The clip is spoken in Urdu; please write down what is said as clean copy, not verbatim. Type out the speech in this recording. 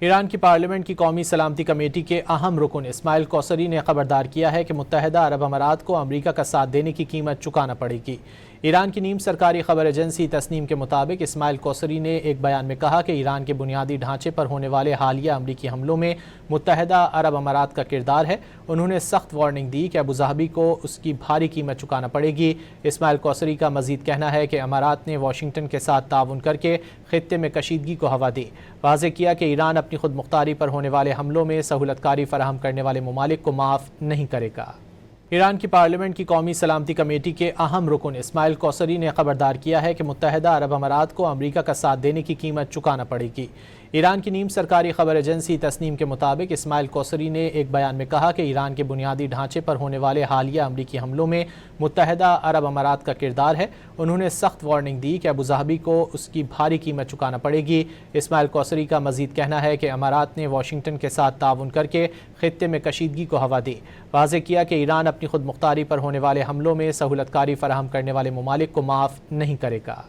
ایران کی پارلیمنٹ کی قومی سلامتی کمیٹی کے اہم رکن اسماعیل کوثری نے خبردار کیا ہے کہ متحدہ عرب امارات کو امریکہ کا ساتھ دینے کی قیمت چکانا پڑے گی۔ ایران کی نیم سرکاری خبر ایجنسی تسنیم کے مطابق اسماعیل کوثری نے ایک بیان میں کہا کہ ایران کے بنیادی ڈھانچے پر ہونے والے حالیہ امریکی حملوں میں متحدہ عرب امارات کا کردار ہے۔ انہوں نے سخت وارننگ دی کہ ابوظہبی کو اس کی بھاری قیمت چکانا پڑے گی۔ اسماعیل کوثری کا مزید کہنا ہے کہ امارات نے واشنگٹن کے ساتھ تعاون کر کے خطے میں کشیدگی کو ہوا دی۔ واضح کیا کہ ایران اپنی خود مختاری پر ہونے والے حملوں میں سہولت کاری فراہم کرنے والے ممالک کو معاف نہیں کرے گا۔ ایران کی پارلیمنٹ کی قومی سلامتی کمیٹی کے اہم رکن اسماعیل کوثری نے خبردار کیا ہے کہ متحدہ عرب امارات کو امریکہ کا ساتھ دینے کی قیمت چکانا پڑے گی۔ ایران کی نیم سرکاری خبر ایجنسی تسنیم کے مطابق اسماعیل کوثری نے ایک بیان میں کہا کہ ایران کے بنیادی ڈھانچے پر ہونے والے حالیہ امریکی حملوں میں متحدہ عرب امارات کا کردار ہے۔ انہوں نے سخت وارننگ دی کہ ابوظہبی کو اس کی بھاری قیمت چکانا پڑے گی۔ اسماعیل کوثری کا مزید کہنا ہے کہ امارات نے واشنگٹن کے ساتھ تعاون کر کے خطے میں کشیدگی کو ہوا دی۔ واضح کیا کہ ایران اپنی خود مختاری پر ہونے والے حملوں میں سہولت کاری فراہم کرنے والے ممالک کو معاف نہیں کرے گا۔